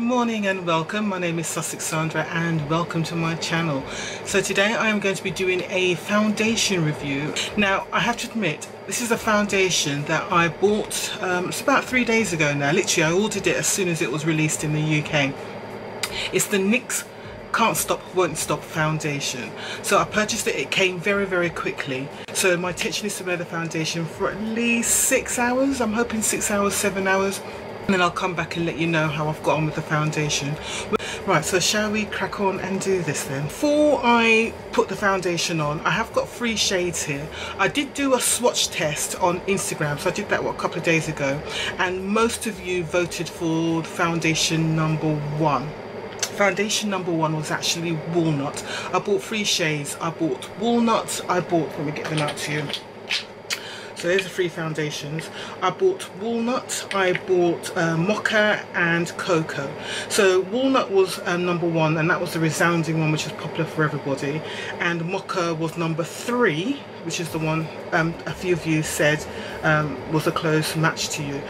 morning and welcome. My name is Sussex Sandra and welcome to my channel. So today I am going to be doing a foundation review. Now I have to admit, this is a foundation that I bought it's about 3 days ago now. Literally I ordered it as soon as it was released in the UK. It's the NYX Can't Stop Won't Stop foundation. So I purchased it, it came very quickly. So my intention is to wear the foundation for at least 6 hours. I'm hoping 6 hours, 7 hours. And then I'll come back and let you know how I've got on with the foundation. Right, so shall we crack on and do this then? Before I put the foundation on, I have got 3 shades here. I did do a swatch test on Instagram, so I did that a couple of days ago, and most of you voted for foundation number 1. Foundation number 1 was actually Walnut. I bought 3 shades. I bought Walnut, let me get them out to you. So there's the 3 foundations. I bought Walnut, I bought Mocha and Cocoa. So Walnut was number 1, and that was the resounding one, which was popular for everybody. And Mocha was number 3, which is the one a few of you said was a close match to you.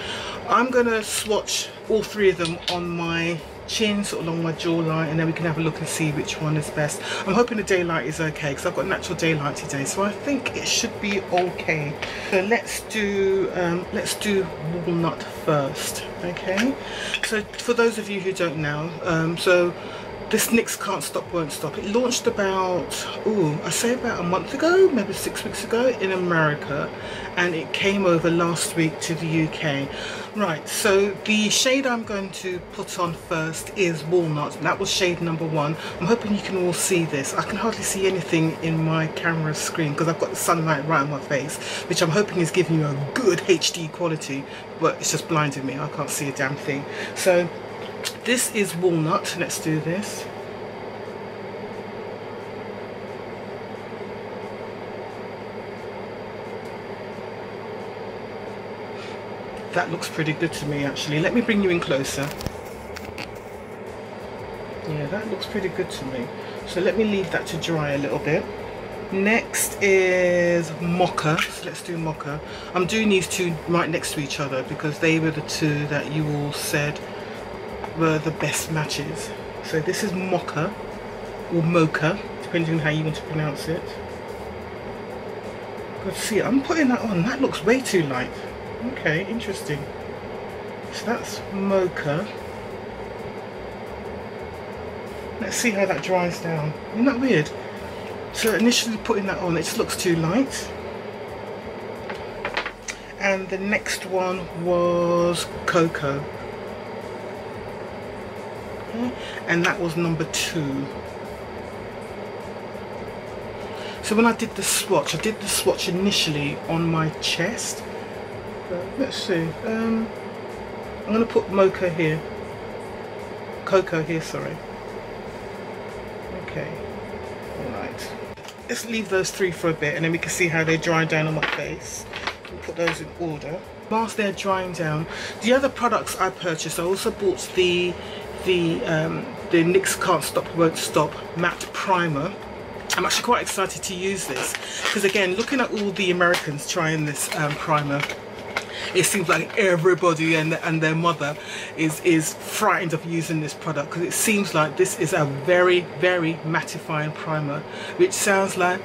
I'm going to swatch all 3 of them on my chin, sort of along my jawline, and then we can have a look and see which one is best. I'm hoping the daylight is okay because I've got natural daylight today, so I think it should be okay. So let's do Walnut first. Okay, so for those of you who don't know, so this NYX Can't Stop Won't Stop, it launched about, I say about a month ago, maybe 6 weeks ago in America, and it came over last week to the UK. Right, so the shade I'm going to put on first is Walnut. That was shade number 1. I'm hoping you can all see this. I can hardly see anything in my camera screen because I've got the sunlight right on my face, which I'm hoping is giving you a good HD quality, but it's just blinding me. I can't see a damn thing. So this is Walnut. Let's do this. That looks pretty good to me actually. Let me bring you in closer. Yeah, that looks pretty good to me. So let me leave that to dry a little bit. Next is Mocha. So let's do Mocha. I'm doing these 2 right next to each other because they were the 2 that you all said were the best matches. So this is Mocha, or Mocha, depending on how you want to pronounce it. Let's see, I'm putting that on. That looks way too light. Okay, interesting. So that's Mocha. Let's see how that dries down. Isn't that weird? So initially putting that on, it just looks too light. And the next one was Cocoa. Okay. And that was number 2. So when I did the swatch, I did the swatch initially on my chest. Let's see, I'm going to put Mocha here, Cocoa here, sorry. Okay, alright. Let's leave those 3 for a bit and then we can see how they dry down on my face. We'll put those in order. Whilst they're drying down, the other products I purchased, I also bought the NYX Can't Stop Won't Stop Matte Primer. I'm actually quite excited to use this because again, looking at all the Americans trying this primer, it seems like everybody and their mother is frightened of using this product because it seems like this is a very mattifying primer, which sounds like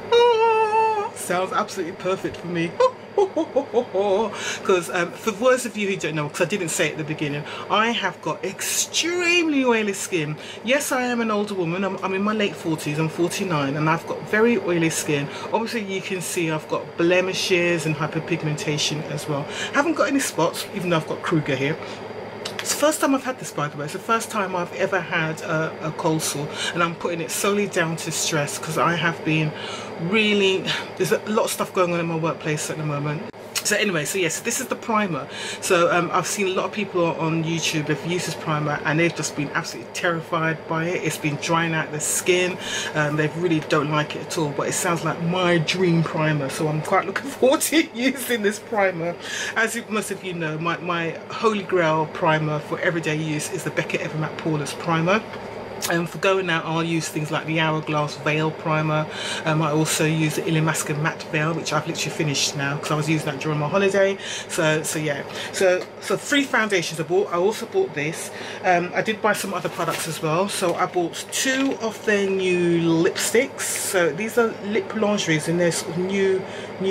sounds absolutely perfect for me. Because for those of you who don't know, because I didn't say it at the beginning, I have got extremely oily skin. Yes, I am an older woman. I'm in my late 40s. I'm 49 and I've got very oily skin. Obviously you can see I've got blemishes and hyperpigmentation as well. I haven't got any spots, even though I've got Kruger here. It's the first time I've had this, by the way. It's the first time I've ever had a cold sore, and I'm putting it solely down to stress because I have been really, there's a lot of stuff going on in my workplace at the moment. So anyway, so yes, this is the primer. So I've seen a lot of people on YouTube have used this primer and they've just been absolutely terrified by it. It's been drying out their skin. They really don't like it at all, but it sounds like my dream primer. So I'm quite looking forward to using this primer. As most of you know, my holy grail primer for everyday use is the Becca Evermatte Poreless Primer. For going out, I'll use things like the Hourglass Veil Primer. I also use the Illamasqua Matte Veil, which I've literally finished now because I was using that during my holiday. So yeah. So 3 foundations I bought. I also bought this. I did buy some other products as well. So I bought 2 of their new lipsticks. So these are lip lingeries in their sort of new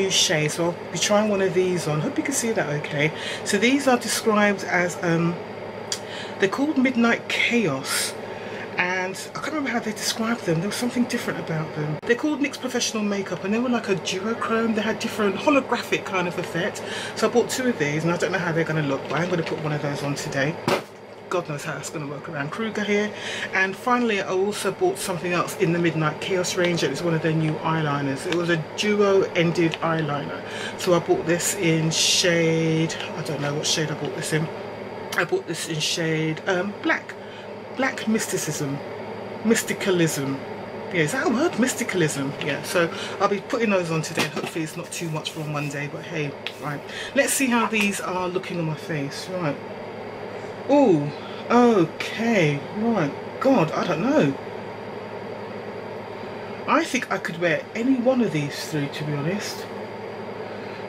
shade. So I'll be trying one of these on. Hope you can see that okay. So these are described as they're called Midnight Chaos. And I can't remember how they described them. There was something different about them. They're called NYX Professional Makeup, and they were like a duochrome. They had different holographic kind of effect. So I bought 2 of these, and I don't know how they're going to look, but I'm going to put one of those on today. God knows how it's going to work around Kruger here. And finally, I also bought something else in the Midnight Chaos range. It was one of their new eyeliners. It was a duo-ended eyeliner. So I bought this in shade, I don't know what shade I bought this in. I bought this in shade Black Mysticalism. Yeah, is that a word? Mysticalism. Yeah, so I'll be putting those on today. Hopefully it's not too much for on Monday, but hey, right. Let's see how these are looking on my face. Right. Oh, okay. Right. God, I don't know. I think I could wear any one of these 3, to be honest.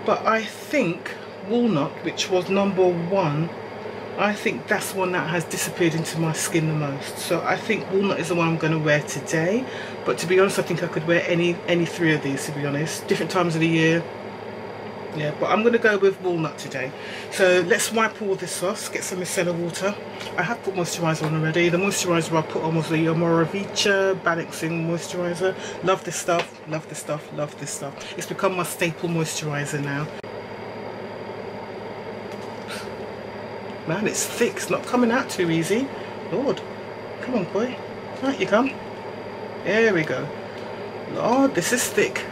But I think Walnut, which was number 1, I think that's one that has disappeared into my skin the most. So I think Walnut is the one I'm going to wear today. But to be honest, I think I could wear any 3 of these, to be honest. Different times of the year. Yeah, but I'm going to go with Walnut today. So let's wipe all this off, get some micellar water. I have put moisturiser on already. The moisturiser I put on was the Moravica Balancing Moisturiser. Love this stuff, love this stuff, love this stuff. It's become my staple moisturiser now. Man, it's thick. It's not coming out too easy. Lord, come on, boy. Right, you come. There we go. Lord, this is thick.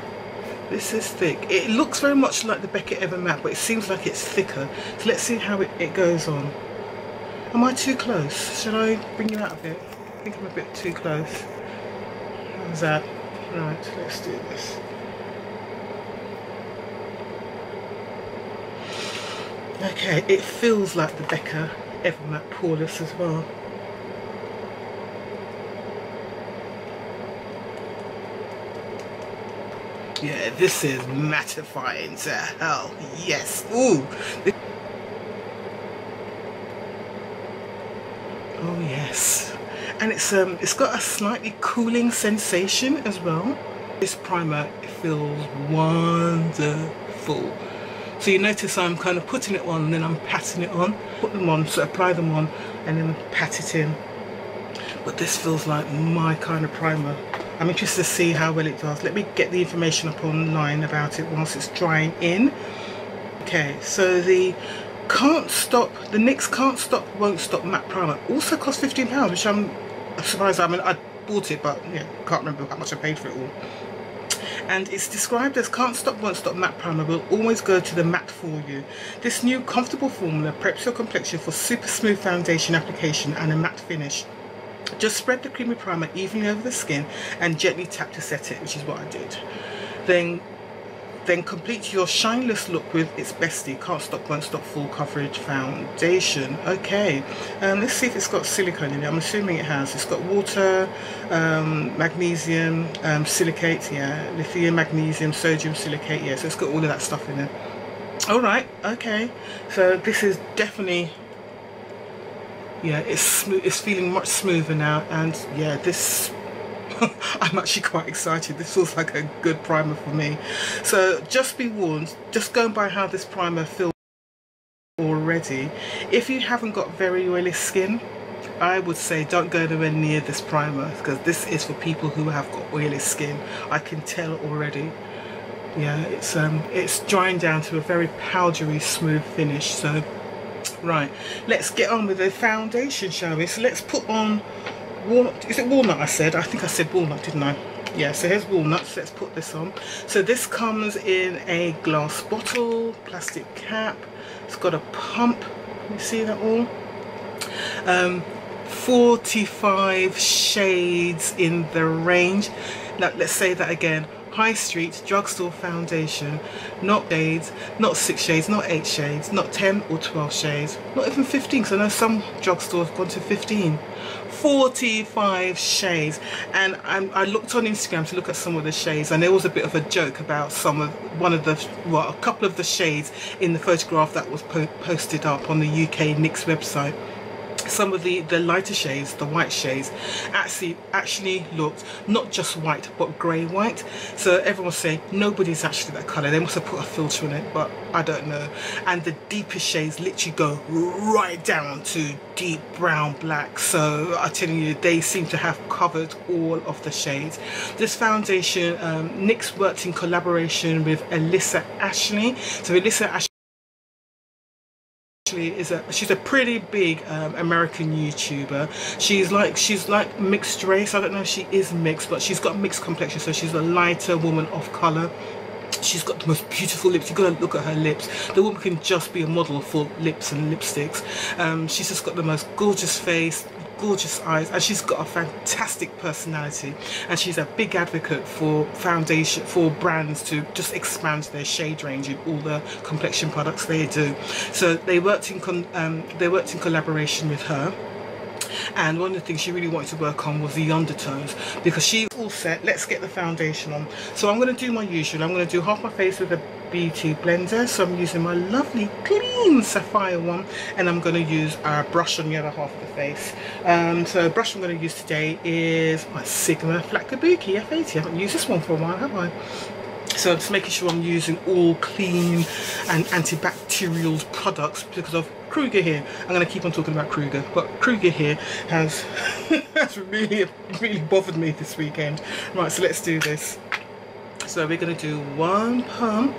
This is thick. It looks very much like the Becca Ever Matte, but it seems like it's thicker. So let's see how it goes on. Am I too close? Should I bring you out a bit? I think I'm a bit too close. How's that? Right, let's do this. Okay, it feels like the Becca Ever Matte Poreless as well. Yeah, this is mattifying to hell. Yes. Ooh. Oh yes. And it's got a slightly cooling sensation as well. This primer feels wonderful. So you notice I'm kind of putting it on and then I'm patting it on. Put them on, so apply them on and then pat it in. But this feels like my kind of primer. I'm interested to see how well it does. Let me get the information up online about it whilst it's drying in. Okay, so the NYX Can't Stop Won't Stop Matte Primer also costs £15, which I'm surprised. I mean, I bought it, but yeah, can't remember how much I paid for it all. And it's described as Can't Stop Won't Stop Matte Primer will always go to the matte for you. This new comfortable formula preps your complexion for super smooth foundation application and a matte finish. Just spread the creamy primer evenly over the skin and gently tap to set it, which is what I did. Then complete your shineless look with its bestie, Can't Stop Won't Stop Full Coverage Foundation. Okay, let's see if it's got silicone in it. I'm assuming it has. It's got water, magnesium, silicate, yeah, lithium, magnesium, sodium silicate, yeah, so it's got all of that stuff in there. Alright, okay, so this is definitely, yeah, it's smooth. It's feeling much smoother now, and yeah, this I'm actually quite excited. This feels like a good primer for me. So just be warned, just going by how this primer feels already, if you haven't got very oily skin, I would say don't go anywhere near this primer, because this is for people who have got oily skin. I can tell already. Yeah, it's drying down to a very powdery smooth finish. So right, let's get on with the foundation, shall we? So let's put on walnut. Is it walnut I said? I think I said walnut, didn't I? Yeah, so here's walnuts. Let's put this on. So this comes in a glass bottle, plastic cap. It's got a pump. Can you see that all? 45 shades in the range. Now let's say that again. high street drugstore foundation, not shades, not 6 shades, not 8 shades, not 10 or 12 shades, not even 15, because I know some drugstores have gone to 15. 45 shades. And I looked on Instagram to look at some of the shades, and there was a bit of a joke about a couple of the shades in the photograph that was posted up on the UK NYX website. Some of the lighter shades, the white shades, actually looked not just white but grey white. So everyone was saying nobody's actually that colour, they must have put a filter on it, but I don't know. And the deeper shades literally go right down to deep brown black, so I'm telling you, they seem to have covered all of the shades. This foundation, NYX worked in collaboration with Alyssa Ashley. So Alyssa Ashley she's a pretty big American YouTuber. She's like mixed race. I don't know if she is mixed, but she's got mixed complexion, so she's a lighter woman of color. She's got the most beautiful lips. You've got to look at her lips. The woman can just be a model for lips and lipsticks. She's just got the most gorgeous face, gorgeous eyes, and she's got a fantastic personality. And she's a big advocate for foundation, for brands to just expand their shade range in all the complexion products they do. So they worked in collaboration with her. And one of the things she really wanted to work on was the undertones, because she's all set. Let's get the foundation on. So I'm going to do my usual. I'm going to do half my face with a beauty blender. So I'm using my lovely clean sapphire one, and I'm going to use a brush on the other half of the face. So the brush I'm going to use today is my Sigma Flat Kabuki F80. I haven't used this one for a while, have I? So I'm just making sure I'm using all clean and antibacterial products because of Kruger here. I'm going to keep on talking about Kruger, but Kruger here has really bothered me this weekend. Right, so let's do this. So we're going to do one pump.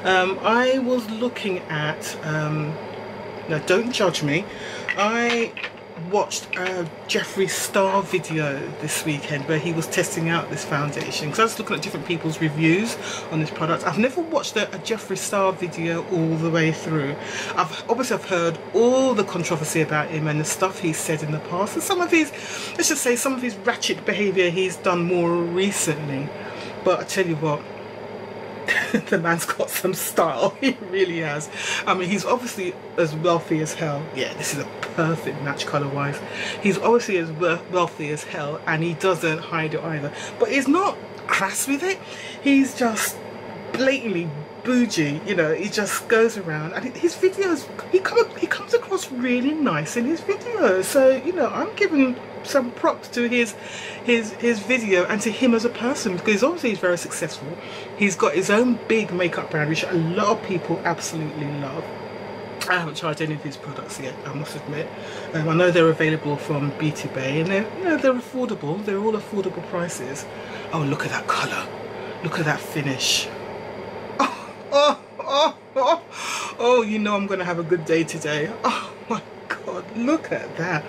I was looking at, now don't judge me, I watched a Jeffree Star video this weekend where he was testing out this foundation, because I was looking at different people's reviews on this product. I've never watched a Jeffree Star video all the way through. I've heard all the controversy about him and the stuff he's said in the past, and some of his, let's just say, some of his ratchet behaviour he's done more recently. But I tell you what, the man's got some style. He really has. I mean, he's obviously as wealthy as hell. Yeah, this is a perfect match colour wise. He's obviously as wealthy as hell, and he doesn't hide it either. But he's not crass with it. He's just blatantly bougie, you know. He just goes around, and his videos, he comes across really nice in his videos. So, you know, I'm giving some props to his video and to him as a person, because obviously he's very successful. He's got his own big makeup brand, which a lot of people absolutely love. I haven't tried any of his products yet, I must admit. I know they're available from Beauty Bay, and they're affordable. They're all affordable prices. Oh, look at that colour. Look at that finish. Oh, you know I'm gonna have a good day today. Oh my god, look at that.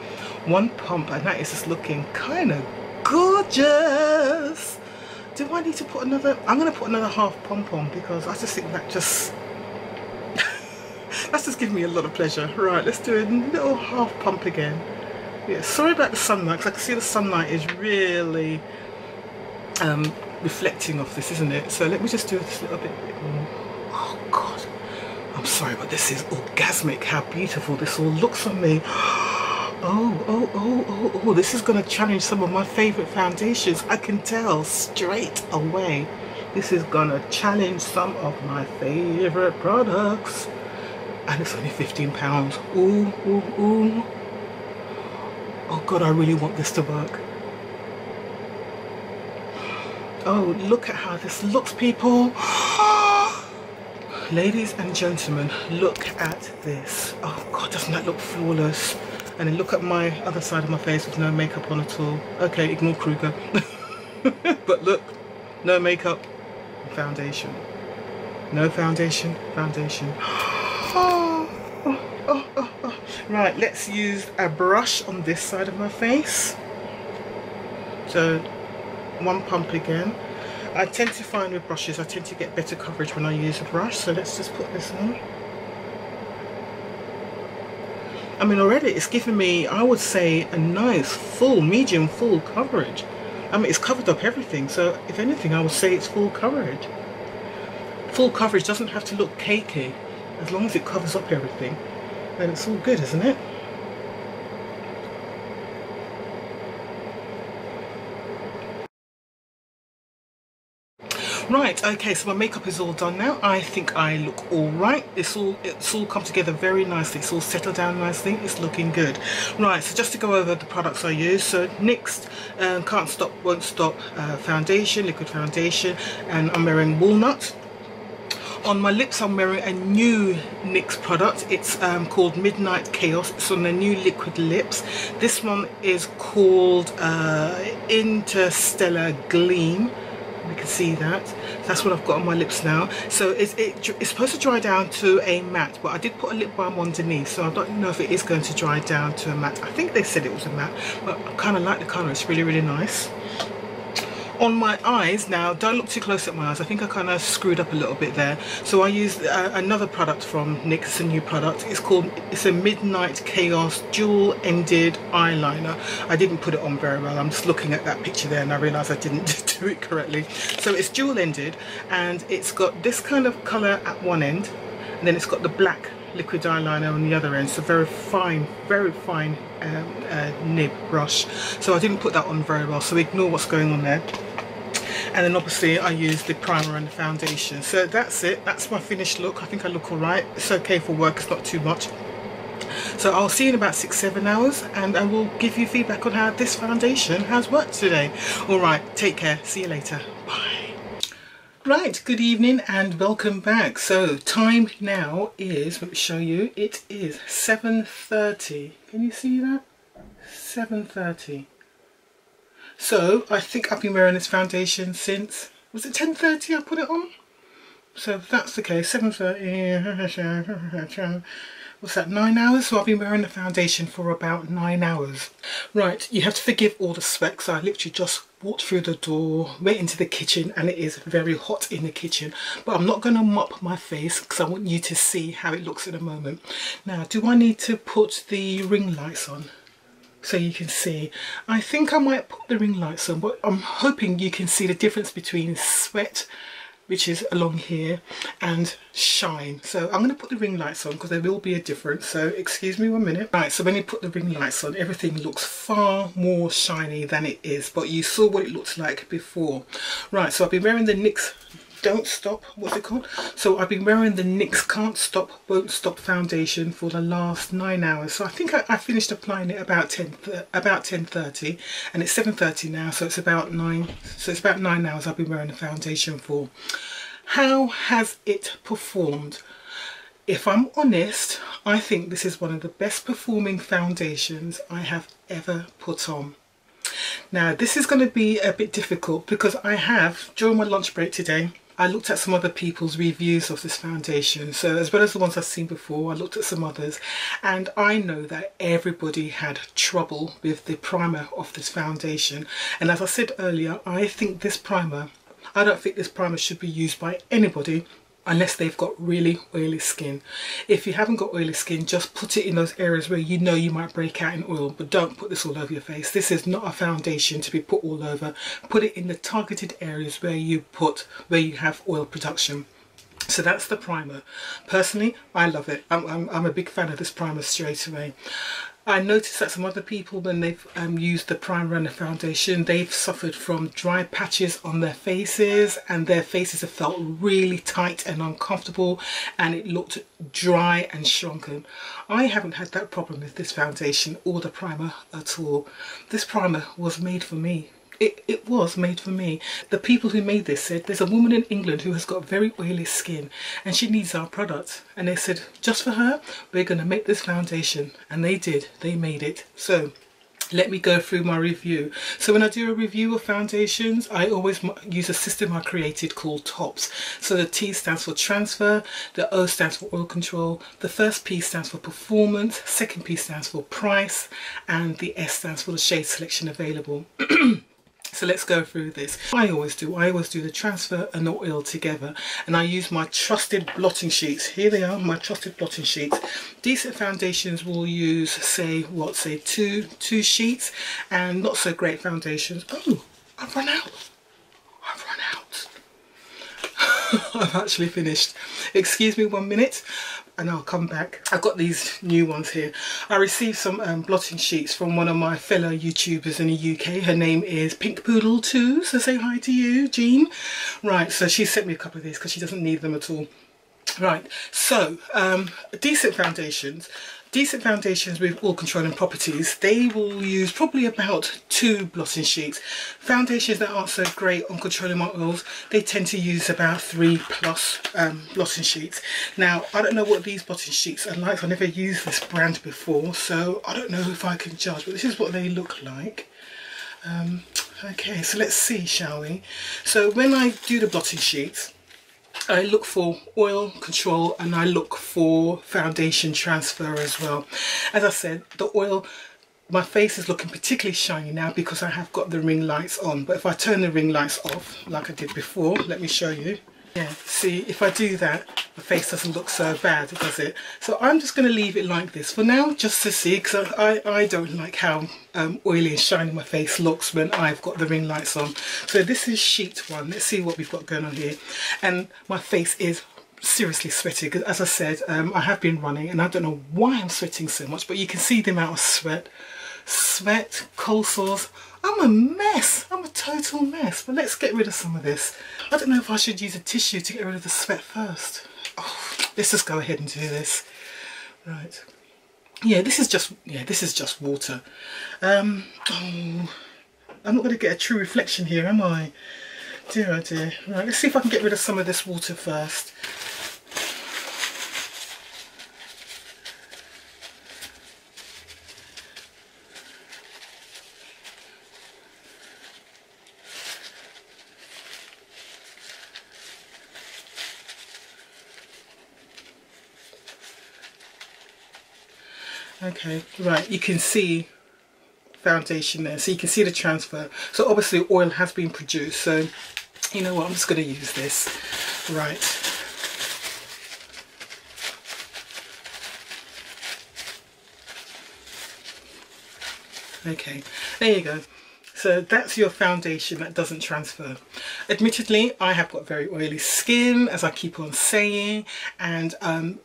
One pump and that is just looking kind of gorgeous. Do I need to put another? I'm going to put another half pump on, because I just think that just that's just giving me a lot of pleasure. Right, let's do a little half pump again. Yeah, sorry about the sunlight, because I can see the sunlight is really reflecting off this, isn't it? So let me just do this little bit more. Oh god, I'm sorry, but this is orgasmic how beautiful this all looks on me. Oh, this is going to challenge some of my favourite foundations. I can tell straight away. This is going to challenge some of my favourite products. And it's only £15. Ooh. Oh God, I really want this to work. Oh, look at how this looks, people. Ladies and gentlemen, look at this. Oh God, doesn't that look flawless? And then look at my other side of my face with no makeup on at all. Okay, ignore Kruger. But look, no makeup, foundation. No foundation, foundation. Right, let's use a brush on this side of my face. So, one pump again. I tend to find with brushes, I tend to get better coverage when I use a brush. So let's just put this on. I mean, already it's giving me, I would say, a nice full, medium full coverage. I mean, it's covered up everything, so if anything I would say it's full coverage. Full coverage doesn't have to look cakey. As long as it covers up everything, then it's all good, isn't it? Right, okay, so my makeup is all done now. I think I look all right. It's all come together very nicely. It's all settled down nicely. It's looking good. Right, so just to go over the products I use. So NYX Can't Stop, Won't Stop foundation, liquid foundation, and I'm wearing Walnut. On my lips I'm wearing a new NYX product. It's called Midnight Chaos. It's on the new liquid lips. This one is called Interstellar Gleam. You can see that. That's what I've got on my lips now. So it's supposed to dry down to a matte, but I did put a lip balm underneath, so I don't know if it is going to dry down to a matte. I think they said it was a matte, but I kind of like the colour. It's really, really nice. On my eyes now, don't look too close at my eyes. I think I kind of screwed up a little bit there. So I used another product from NYX, a new product. It's a Midnight Chaos dual-ended eyeliner. I didn't put it on very well. I'm just looking at that picture there and I realised I didn't do it correctly. So it's dual-ended and it's got this kind of colour at one end, and then it's got the black liquid eyeliner on the other end. So very fine nib brush. So I didn't put that on very well, so ignore what's going on there. And then obviously I used the primer and the foundation. So that's it. That's my finished look. I think I look all right. It's okay for work. It's not too much. So I'll see you in about 6-7 hours and I will give you feedback on how this foundation has worked today. All right, take care. See you later. Bye. Right, good evening and welcome back. So time now is, let me show you, it is 7:30. Can you see that? 7:30. So I think I've been wearing this foundation since, was it 10:30 I put it on? So if that's the case, 7:30, what's that, 9 hours? So I've been wearing the foundation for about 9 hours. Right, you have to forgive all the specs. I literally just walked through the door, went into the kitchen, and it is very hot in the kitchen. But I'm not going to mop my face because I want you to see how it looks in a moment. Now, do I need to put the ring lights on? So you can see, I think I might put the ring lights on, but I'm hoping you can see the difference between sweat, which is along here, and shine. So I'm going to put the ring lights on because there will be a difference. So excuse me 1 minute. Right, so when you put the ring lights on, everything looks far more shiny than it is, but you saw what it looks like before. Right, so I've been wearing the NYX Don't Stop, what's it called? So I've been wearing the NYX Can't Stop, Won't Stop foundation for the last 9 hours. So I think I finished applying it about 10:30, and it's 7:30 now, so it's about 9 hours I've been wearing the foundation for. How has it performed? If I'm honest, I think this is one of the best performing foundations I have ever put on. Now this is going to be a bit difficult because I have, during my lunch break today, I looked at some other people's reviews of this foundation. So as well as the ones I've seen before, I looked at some others, and I know that everybody had trouble with the primer of this foundation. And as I said earlier, I don't think this primer should be used by anybody unless they've got really oily skin. If you haven't got oily skin, just put it in those areas where you know you might break out in oil, but don't put this all over your face. This is not a foundation to be put all over. Put it in the targeted areas where you have oil production. So that's the primer. Personally, I love it. I'm a big fan of this primer straight away. I noticed that some other people, when they've used the primer and the foundation, they've suffered from dry patches on their faces, and their faces have felt really tight and uncomfortable, and it looked dry and shrunken. I haven't had that problem with this foundation or the primer at all. This primer was made for me. It was made for me. The people who made this said there's a woman in England who has got very oily skin and she needs our product, and they said just for her we're going to make this foundation, and they did. They made it. So let me go through my review. So when I do a review of foundations, I always use a system I created called TOPS. So the T stands for transfer, the O stands for oil control, the first P stands for performance, second P stands for price, and the S stands for the shade selection available. So let's go through this. I always do the transfer and the oil together, and I use my trusted blotting sheets. Here they are, my trusted blotting sheets. Decent foundations will use, say two sheets, and not so great foundations. Oh, I've run out. I've run out. I've actually finished. Excuse me 1 minute and I'll come back. I've got these new ones here. I received some blotting sheets from one of my fellow YouTubers in the UK. Her name is Pink Poodle 2, so say hi to you, Jean. Right, so she sent me a couple of these because she doesn't need them at all. Right, so decent foundations with oil controlling properties, they will use probably about 2 blotting sheets. Foundations that aren't so great on controlling my oils, they tend to use about 3+ blotting sheets. Now, I don't know what these blotting sheets are like. I've never used this brand before, so I don't know if I can judge, but this is what they look like. Okay, so let's see, shall we? So when I do the blotting sheets, I look for oil control and I look for foundation transfer as well. As I said, the oil, my face is looking particularly shiny now because I have got the ring lights on. But if I turn the ring lights off like I did before, let me show you. Yeah, see, if I do that, the face doesn't look so bad, does it? So I'm just going to leave it like this for now, just to see, because I don't like how oily and shiny my face looks when I've got the ring lights on. So this is sheet 1. Let's see what we've got going on here. And my face is seriously sweaty because, as I said, I have been running and I don't know why I'm sweating so much, but you can see the amount of sweat, cold sores. I'm a mess. I'm a total mess. But let's get rid of some of this. I don't know if I should use a tissue to get rid of the sweat first. Oh, let's just go ahead and do this. Right. Yeah, this is just water. Oh, I'm not going to get a true reflection here, am I? Dear, oh dear. Right, let's see if I can get rid of some of this water first. Okay, right, you can see foundation there, so you can see the transfer. So obviously oil has been produced, so you know what, I'm just going to use this. Right. Okay, there you go. So that's your foundation that doesn't transfer. Admittedly, I have got very oily skin, as I keep on saying, and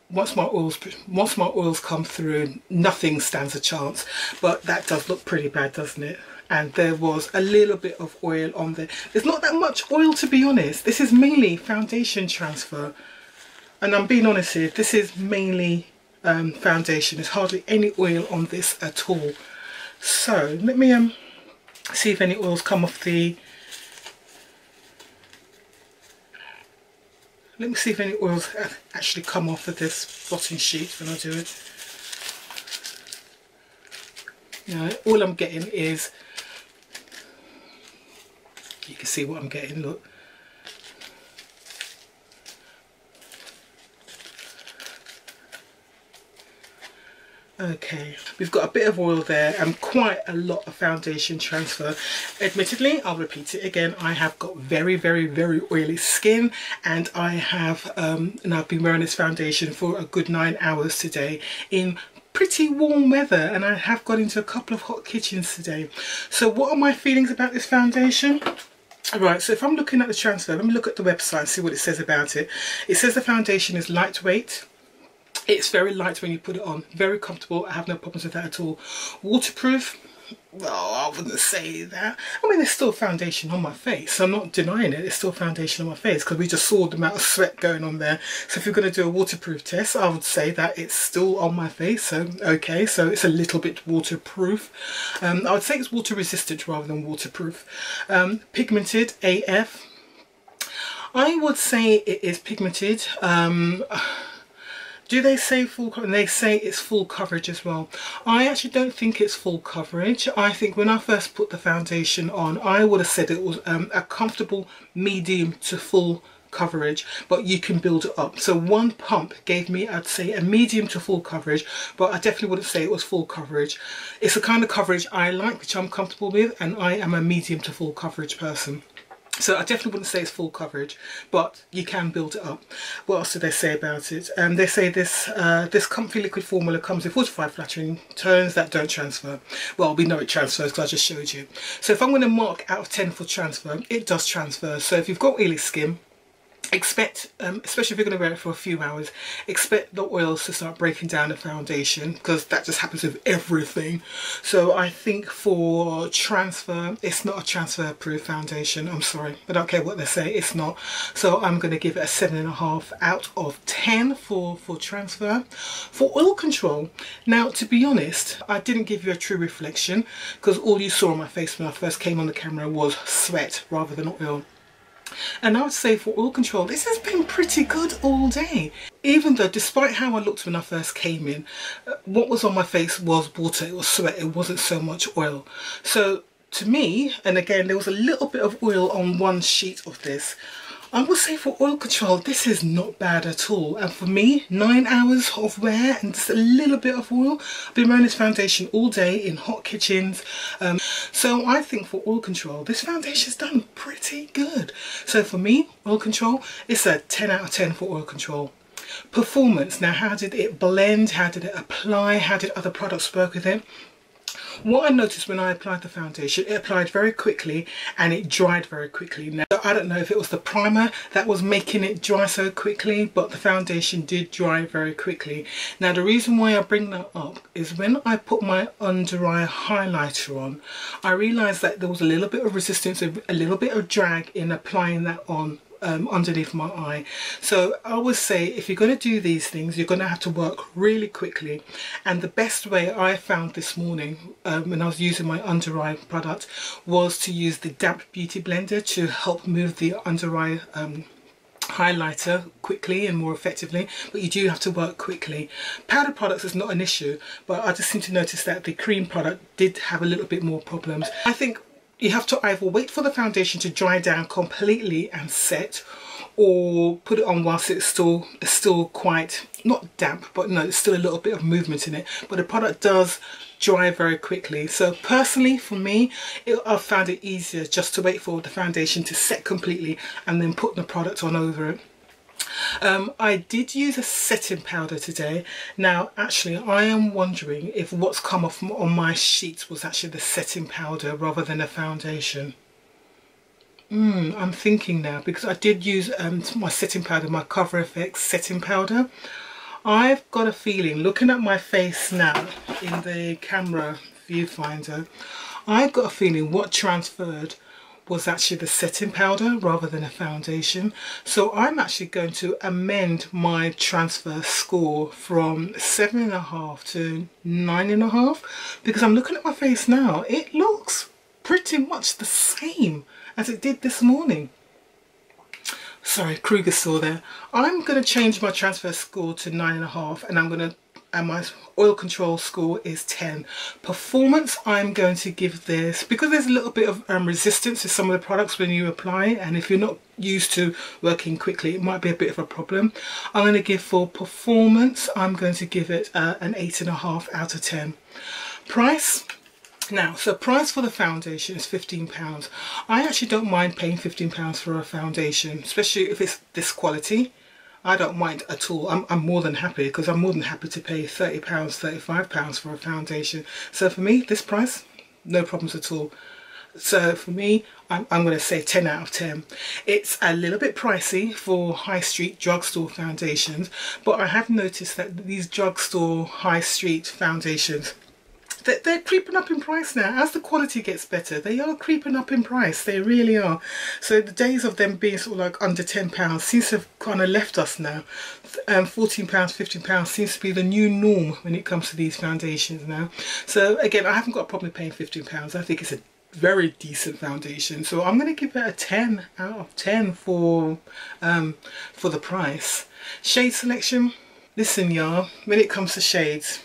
once my oils come through, nothing stands a chance. But that does look pretty bad, doesn't it? And there was a little bit of oil on there. There's not that much oil, to be honest. This is mainly foundation transfer, and I'm being honest here, this is mainly foundation. There's hardly any oil on this at all. So let me see if any oils come off the... Let me see if any oils actually come off of this blotting sheet when I do it. Now, all I'm getting is... You can see what I'm getting, look. Okay, we've got a bit of oil there and quite a lot of foundation transfer. Admittedly, I'll repeat it again, I have got very, very, very oily skin, and I have and I've been wearing this foundation for a good 9 hours today in pretty warm weather, and I have got into a couple of hot kitchens today. So what are my feelings about this foundation? Right, so if I'm looking at the transfer, let me look at the website and see what it says about it. It says the foundation is lightweight. It's very light when you put it on, very comfortable. I have no problems with that at all. Waterproof? Well, I wouldn't say that. I mean, there's still foundation on my face. I'm not denying it. There's still foundation on my face because we just saw the amount of sweat going on there. So if you're going to do a waterproof test, I would say that it's still on my face. So, okay, so it's a little bit waterproof. I would say it's water resistant rather than waterproof. Pigmented AF. I would say it is pigmented. Do they say full coverage? They say it's full coverage as well. I actually don't think it's full coverage. I think when I first put the foundation on, I would have said it was a comfortable medium to full coverage, but you can build it up. So one pump gave me, I'd say, a medium to full coverage, but I definitely wouldn't say it was full coverage. It's the kind of coverage I like, which I'm comfortable with, and I am a medium to full coverage person. So I definitely wouldn't say it's full coverage, but you can build it up. What else do they say about it? They say this this comfy liquid formula comes with 45 flattering tones that don't transfer. Well, we know it transfers because I just showed you. So if I'm going to mark out of 10 for transfer, it does transfer. So if you've got oily skin, expect, especially if you're going to wear it for a few hours, expect the oils to start breaking down the foundation, because that just happens with everything. So I think for transfer, it's not a transfer proof foundation. I'm sorry, I don't care what they say, it's not. So I'm going to give it a 7.5 out of 10 for transfer. For oil control, now to be honest, I didn't give you a true reflection, because all you saw on my face when I first came on the camera was sweat rather than oil. And I would say for oil control, this has been pretty good all day. Even though, despite how I looked when I first came in, what was on my face was water, it was sweat, it wasn't so much oil. So to me, and again, there was a little bit of oil on one sheet of this, I would say for oil control, this is not bad at all. And for me, 9 hours of wear and just a little bit of oil. I've been wearing this foundation all day in hot kitchens. So I think for oil control, this foundation's done pretty good. So for me, oil control, it's a 10 out of 10 for oil control. Performance, now how did it blend? How did it apply? How did other products work with it? What I noticed when I applied the foundation, it applied very quickly and it dried very quickly. Now, I don't know if it was the primer that was making it dry so quickly, but the foundation did dry very quickly. Now, the reason why I bring that up is when I put my under eye highlighter on, I realised that there was a little bit of resistance, a little bit of drag in applying that on underneath my eye. So I would say if you're going to do these things, you're going to have to work really quickly. And the best way I found this morning when I was using my under eye product was to use the damp beauty blender to help move the under eye highlighter quickly and more effectively, but you do have to work quickly. Powder products is not an issue, but I just seem to notice that the cream product did have a little bit more problems. I think you have to either wait for the foundation to dry down completely and set, or put it on whilst it's still quite, not damp, but no, there's still a little bit of movement in it. But the product does dry very quickly. So personally for me, I've found it easier just to wait for the foundation to set completely and then put the product on over it. I did use a setting powder today. Now actually I am wondering if what's come off on my sheets was actually the setting powder rather than a foundation. I'm thinking now, because I did use my setting powder, my Cover FX setting powder. I've got a feeling, looking at my face now in the camera viewfinder, I've got a feeling what transferred was actually the setting powder rather than a foundation. So I'm actually going to amend my transfer score from 7.5 to 9.5, because I'm looking at my face now, it looks pretty much the same as it did this morning. Sorry, Kruger's still there. I'm going to change my transfer score to 9.5, and I'm going to, and my oil control score is 10. Performance, I'm going to give this, because there's a little bit of resistance to some of the products when you apply it, and if you're not used to working quickly, it might be a bit of a problem. I'm going to give, for performance, I'm going to give it an 8.5 out of 10. Price. Now, so price for the foundation is £15. I actually don't mind paying £15 for a foundation, especially if it's this quality. I don't mind at all. I'm more than happy, because I'm more than happy to pay £30, £35 for a foundation. So for me, this price, no problems at all. So for me, I'm going to say 10 out of 10. It's a little bit pricey for high street drugstore foundations, but I have noticed that these drugstore high street foundations, they're creeping up in price now. As the quality gets better, they are creeping up in price. They really are. So the days of them being sort of like under £10 seems to have kind of left us now. £14, £15 seems to be the new norm when it comes to these foundations now. So again, I haven't got a problem paying £15. I think it's a very decent foundation. So I'm going to give it a 10 out of 10 for the price. Shade selection. Listen, y'all, when it comes to shades,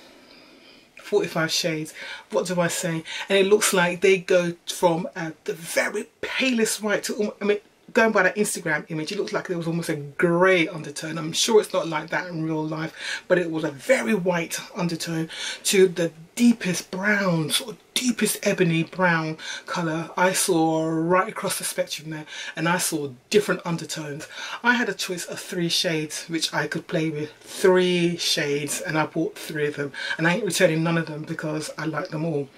45 shades, what do I say? And it looks like they go from the very palest white to, I mean, going by that Instagram image, it looks like there was almost a grey undertone. I'm sure it's not like that in real life, but it was a very white undertone to the deepest brown, sort of deepest ebony brown colour. I saw right across the spectrum there, and I saw different undertones. I had a choice of 3 shades which I could play with. 3 shades, and I bought 3 of them, and I ain't returning none of them because I like them all.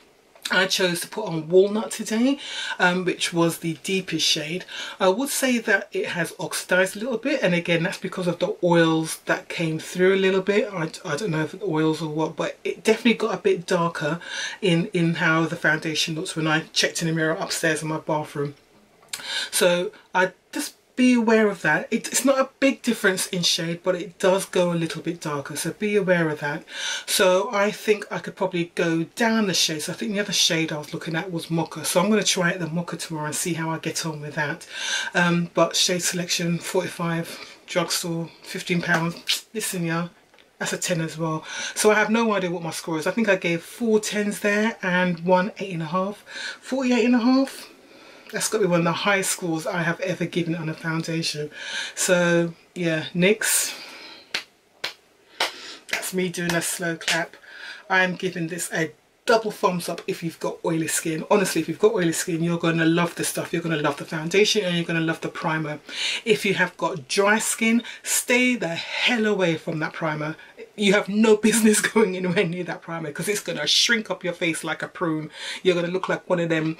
I chose to put on Walnut today, which was the deepest shade. I would say that it has oxidized a little bit, and again that's because of the oils that came through a little bit. I don't know if it's oils or what, but it definitely got a bit darker in how the foundation looks when I checked in the mirror upstairs in my bathroom. So I just be aware of that. It's not a big difference in shade, but it does go a little bit darker, so be aware of that. So I think I could probably go down the shade. So I think the other shade I was looking at was Mocha, so I'm going to try it the Mocha tomorrow and see how I get on with that. But shade selection 45, drugstore £15. Listen, yeah, that's a 10 as well. So I have no idea what my score is. I think I gave 4 10s there and 1 8.5. 48.5. That's got to be one of the highest scores I have ever given on a foundation. So yeah, NYX, that's me doing a slow clap. I'm giving this a double thumbs up if you've got oily skin. Honestly, if you've got oily skin, you're going to love this stuff. You're going to love the foundation and you're going to love the primer. If you have got dry skin, stay the hell away from that primer. You have no business going anywhere near that primer because it's going to shrink up your face like a prune. You're going to look like one of them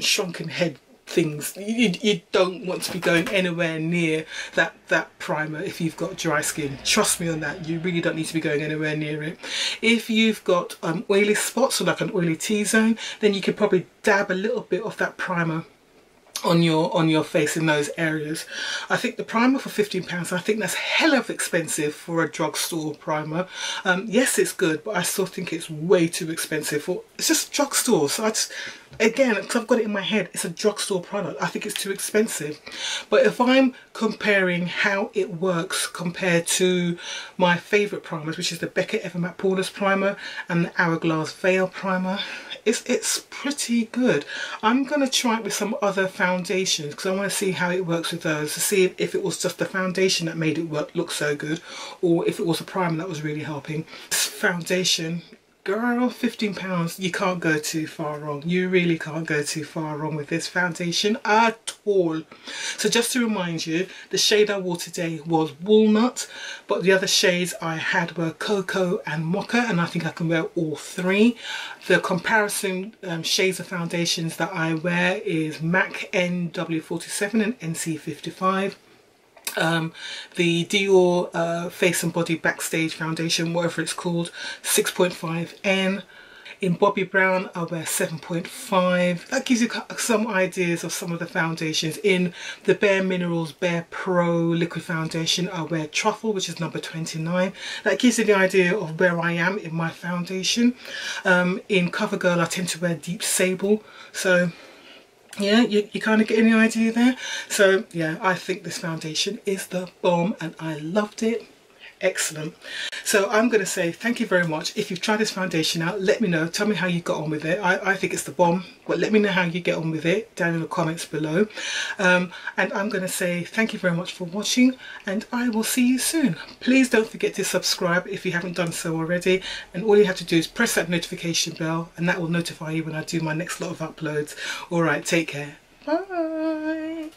shrunken head things. You don't want to be going anywhere near that primer if you've got dry skin. Trust me on that, you really don't need to be going anywhere near it. If you've got oily spots or like an oily T-zone, then you could probably dab a little bit of that primer on your face in those areas. I think the primer for £15, I think that's hell of expensive for a drugstore primer. Yes, it's good, but I still think it's way too expensive for, it's just drugstore. So I just, again, because I've got it in my head, it's a drugstore product. I think it's too expensive. But if I'm comparing how it works compared to my favourite primers, which is the Becca Evermatte Poreless Primer and the Hourglass Veil Primer, it's pretty good. I'm going to try it with some other foundations because I want to see how it works with those, to see if it was just the foundation that made it look so good, or if it was a primer that was really helping. This foundation, girl, £15, you can't go too far wrong. You really can't go too far wrong with this foundation at all. So just to remind you, the shade I wore today was Walnut, but the other shades I had were Cocoa and Mocha, and I think I can wear all 3. The comparison shades of foundations that I wear is MAC NW47 and NC55. The Dior Face and Body Backstage Foundation, whatever it's called, 6.5N. In Bobbi Brown I wear 7.5. That gives you some ideas of some of the foundations. In the Bare Minerals Bare Pro Liquid Foundation I wear Truffle, which is number 29. That gives you the idea of where I am in my foundation. In CoverGirl I tend to wear Deep Sable, so yeah, you kind of get any idea there. So yeah, I think this foundation is the bomb and I loved it. Excellent. So I'm going to say thank you very much. If you've tried this foundation out, let me know. Tell me how you got on with it. I think it's the bomb, but let me know how you get on with it down in the comments below. And I'm going to say thank you very much for watching, and I will see you soon. Please don't forget to subscribe if you haven't done so already, and all you have to do is press that notification bell and that will notify you when I do my next lot of uploads. Alright, take care. Bye.